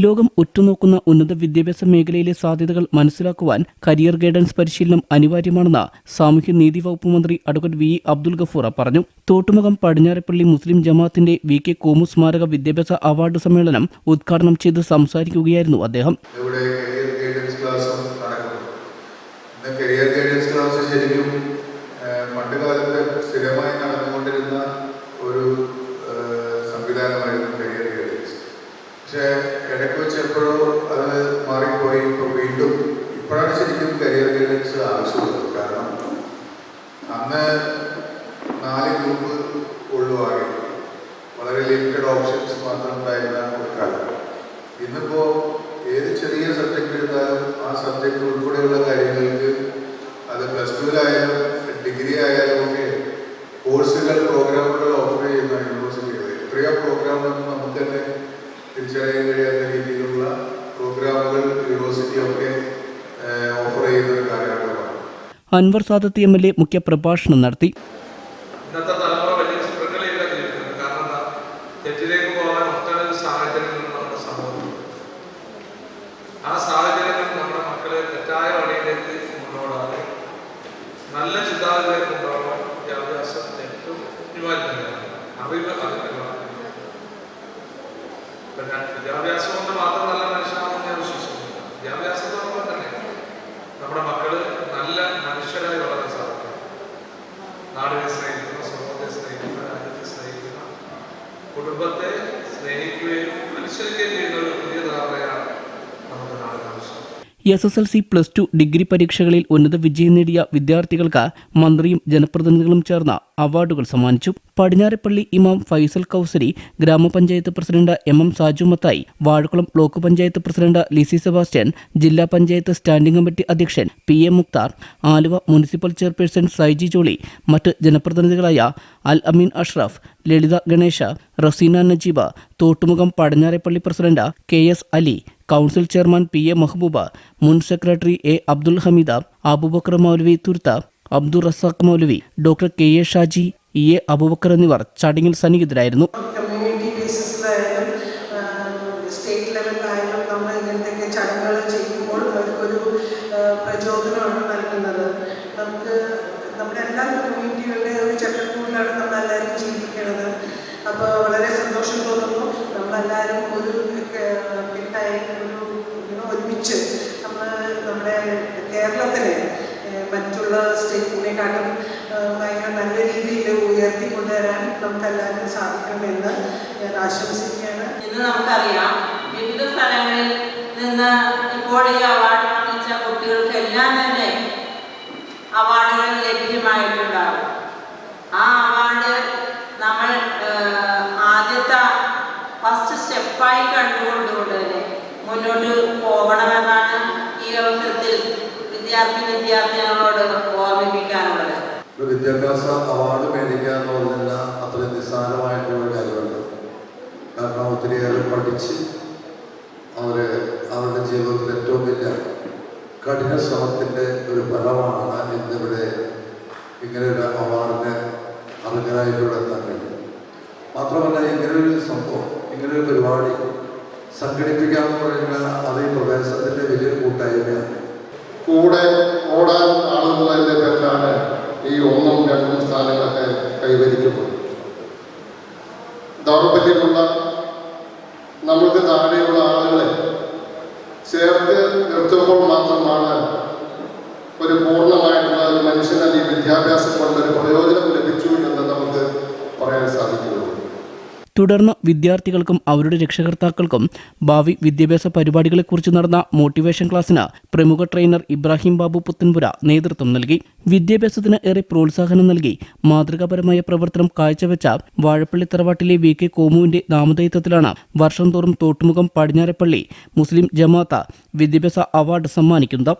ലോകം ഉറ്റുനോക്കുന്ന ഉന്നത വിദ്യാഭ്യാസ മേഖലയിലെ സാധ്യതകൾ മനസ്സിലാക്കുവാൻ കരിയർ ഗൈഡൻസ് പരിശീലനം അനിവാര്യമാണെന്ന് സാമൂഹ്യനീതി വകുപ്പ് മന്ത്രി അഡ്വക്കേറ്റ് വി അബ്ദുൽ ഗഫൂർ പറഞ്ഞു. തോട്ടുമുഖം പടിഞ്ഞാറേപ്പള്ളി മുസ്ലിം ജമാഅത്തിന്റെ VK കോമു സ്മാരക വിദ്യാഭ്യാസ അവാർഡ് സമ്മേളനം ഉദ്ഘാടനം ചെയ്ത് സംസാരിക്കുകയായിരുന്നു അദ്ദേഹം. പക്ഷേ ഇടയ്ക്ക് വെച്ച് എപ്പോഴോ അത് മാറിപ്പോയി. ഇപ്പോൾ വീണ്ടും ഇപ്പോഴാണ് ശരിക്കും കരിയർ ഗൈഡൻസ് ആവശ്യമുള്ളത്. കാരണം അന്ന് 4 ഗ്രൂപ്പ് ഉള്ളുവാകെ വളരെ ലിമിറ്റഡ് ഓപ്ഷൻസ് മാത്രം ഉണ്ടായിരുന്ന ഒരു കാലം. ഇന്നിപ്പോൾ ഏത് ചെറിയ സബ്ജക്റ്റ് എടുത്താലും ആ സബ്ജക്റ്റ് ഉൾപ്പെടെയുള്ള കാര്യങ്ങൾക്ക് അത് +2-ലായാലും ഡിഗ്രി ആയാലും ഒക്കെ കോഴ്സുകൾ പ്രോഗ്രാമുകൾ ഓഫർ ചെയ്യുന്ന യൂണിവേഴ്സിറ്റികൾ എത്രയോ പ്രോഗ്രാമുകളൊന്നും നമുക്ക് തന്നെ തിരിച്ചറിയാൻ കഴിയാത്ത രീതിയിലുള്ള പ്രോഗ്രാമുകൾ യൂണിവേഴ്സിറ്റിയൊക്കെ ഓഫർ ചെയ്യുന്ന ഒരു കാലഘട്ടമാണ്. അൻവർ സാദത്ത് MLA മുഖ്യ പ്രഭാഷണം നടത്തി. ഇന്നത്തെ തലമുറ വലിയ ചിത്രങ്ങളിലേക്ക് ജീവിക്കുന്നത്. കാരണം എന്താ, തെറ്റിലേക്ക് പോകാൻ ഒട്ടനവധി സാഹചര്യങ്ങൾ നമ്മുടെ സമൂഹത്തിൽ. ആ സാഹചര്യങ്ങൾ നമ്മുടെ മക്കളെ തെറ്റായ വഴിയിലേക്ക് കൊണ്ടുപോകാതെ നല്ല ചിന്താഗതിയിലേക്ക് കൊണ്ടുപോകാൻ വിദ്യാഭ്യാസം ഏറ്റവും അനിവാര്യമാണ്. അറിവ് വിദ്യാഭ്യാസം കൊണ്ട് മാത്രം നല്ല മനുഷ്യനാണെന്ന് ഞാൻ വിശ്വസിക്കുന്നു. വിദ്യാഭ്യാസത്തോടൊപ്പം തന്നെ നമ്മുടെ മക്കള് നല്ല മനുഷ്യരായി വളരാൻ സാധിക്കും. നാടിനെ സ്നേഹിക്കുന്ന, സമൂഹത്തെ സ്നേഹിക്കുന്ന, രാജ്യത്തെ സ്നേഹിക്കുന്ന, കുടുംബത്തെ സ്നേഹിക്കുകയും അനുസരിക്കുകയും ചെയ്യുന്ന ഒരു പുതിയ ധാരണയാണ് നമുക്ക് നാടിന് ആവശ്യം. SSLC +2 ഡിഗ്രി പരീക്ഷകളിൽ ഉന്നത വിജയം നേടിയ വിദ്യാർത്ഥികൾക്ക് മന്ത്രിയും ജനപ്രതിനിധികളും ചേർന്ന അവാർഡുകൾ സമ്മാനിച്ചു. പടിഞ്ഞാറേപ്പള്ളി ഇമാം ഫൈസൽ കൗസരി, ഗ്രാമപഞ്ചായത്ത് president MM Saju Mathai, Vazhakkulam block panchayat president Lissy Sebastian, ജില്ലാ പഞ്ചായത്ത് സ്റ്റാൻഡിംഗ് കമ്മിറ്റി അധ്യക്ഷൻ PA Muktar, Aluva municipal chairperson Saiji Jolly, മറ്റ് ജനപ്രതിനിധികളായ Al Ameen Ashraf, Lalitha Ganesha, Razeena Najeeba, Thottumukham Padinjareppally president KS Ali, council chairman PA Mehbooba, മുൻ secretary A Abdul Hameeda, Abubakar Moulavi Thurtha, Abdul Razak Moulavi, doctor KA Shaji, EA Abubakar എന്നിവർ ചടങ്ങിൽ സന്നിഹിതരായിരുന്നു. കമ്മ്യൂണിറ്റി ബേസിസിലായാലും സ്റ്റേറ്റ് ലെവലിലായാലും നമ്മൾ ഇങ്ങനത്തെ ചടങ്ങുകൾ ചെയ്യുമ്പോൾ അവർക്കൊരു പ്രചോദനമാണ് നൽകുന്നത്. നമുക്ക് നമ്മുടെ എല്ലാ കമ്മ്യൂണിറ്റികളുടെ ഒരു ചട്ടക്കൂടിലാണ് നമ്മളെല്ലാവരും ജീവിക്കുന്നത്. അപ്പോൾ വളരെ സന്തോഷം തോന്നുന്നു. നമ്മളെല്ലാവരും ഒരു കിട്ടായി ഒരുമിച്ച് നമ്മുടെ കേരളത്തിലെ മറ്റുള്ള സ്റ്റേറ്റിനെക്കാട്ടും ഭയങ്കര നല്ല രീതിയിൽ ഉയർത്തിക്കൊണ്ടുവരാൻ നമുക്കെല്ലാവരും സാധിക്കണമെന്ന് ഞാൻ ആശംസിക്കുകയാണ്. ഇന്ന് നമുക്കറിയാം, വിവിധ സ്ഥലങ്ങളിൽ നിന്ന് ഇപ്പോൾ ഈ അവാർഡ് വാങ്ങിച്ച കുട്ടികൾക്കെല്ലാം തന്നെ അവാർഡുകൾ ലഭ്യമായിട്ടുണ്ടാകും. ആ അവാർഡ് നമ്മൾ ആദ്യത്തെ ഫസ്റ്റ് സ്റ്റെപ്പായി കണ്ടുകൊണ്ടുകൊണ്ട് തന്നെ മുന്നോട്ട് പോകണമെന്നാണ് ഈ അവസരത്തിൽ വിദ്യാർത്ഥിനികളോട് ഓർമ്മിപ്പിക്കാനുള്ളത്. വിദ്യാഭ്യാസ അവാർഡ് മേടിക്കുക എന്ന് പറഞ്ഞാൽ അത്ര നിസ്സാരമായിട്ടുള്ള കാര്യമല്ല. കാരണം ഒത്തിരിയേറെ പഠിച്ച് അവരുടെ ജീവിതത്തിൽ ഏറ്റവും വലിയ കഠിന ശ്രമത്തിൻ്റെ ഒരു ഫലമാണ് ഇന്നിവിടെ ഇങ്ങനെയൊരു അവാർഡിന് അർഹരായിട്ടുള്ള എത്താൻ കഴിയും. മാത്രമല്ല, ഇങ്ങനെയൊരു സംഭവം, ഇങ്ങനെയൊരു പരിപാടി സംഘടിപ്പിക്കാമെന്ന് പറയുന്നത് അത് ഈ പ്രദേശത്തിൻ്റെ വലിയൊരു കൂട്ടായ്മയാണ്. കൂടെ ഓടാൻ ആളുകളതിൻ്റെ പേരിലാണ് ഈ 1ഉം 2ഉം സ്ഥാനങ്ങളൊക്കെ കൈവരിക്കുന്നത്. ദൗർബല്യമുള്ള നമ്മൾക്ക് താഴെയുള്ള ആളുകളെ ചേർത്ത് നിർത്തുമ്പോൾ മാത്രമാണ് ഒരു പൂർണ്ണമായിട്ടുള്ള ഒരു മനുഷ്യന് ഈ വിദ്യാഭ്യാസം കൊണ്ടൊരു പ്രയോജനം ലഭിച്ചു എന്ന് നമുക്ക് പറയാൻ സാധിക്കുള്ളൂ. തുടർന്ന് വിദ്യാർത്ഥികൾക്കും അവരുടെ രക്ഷകർത്താക്കൾക്കും ഭാവി വിദ്യാഭ്യാസ പരിപാടികളെക്കുറിച്ച് നടന്ന മോട്ടിവേഷൻ ക്ലാസ്സിന് പ്രമുഖ ട്രെയിനർ ഇബ്രാഹിം ബാബു പുത്തൻപുര നേതൃത്വം നൽകി. വിദ്യാഭ്യാസത്തിന് ഏറെ പ്രോത്സാഹനം നൽകി മാതൃകാപരമായ പ്രവർത്തനം കാഴ്ചവെച്ച വാഴപ്പള്ളി തറവാട്ടിലെ VK കോമുവിന്റെ നാമധേയത്വത്തിലാണ് വർഷം തോറും തോട്ടുമുഖം പടിഞ്ഞാറേപ്പള്ളി മുസ്ലിം ജമാഅത്ത് വിദ്യാഭ്യാസ അവാർഡ് സമ്മാനിക്കുന്നത്.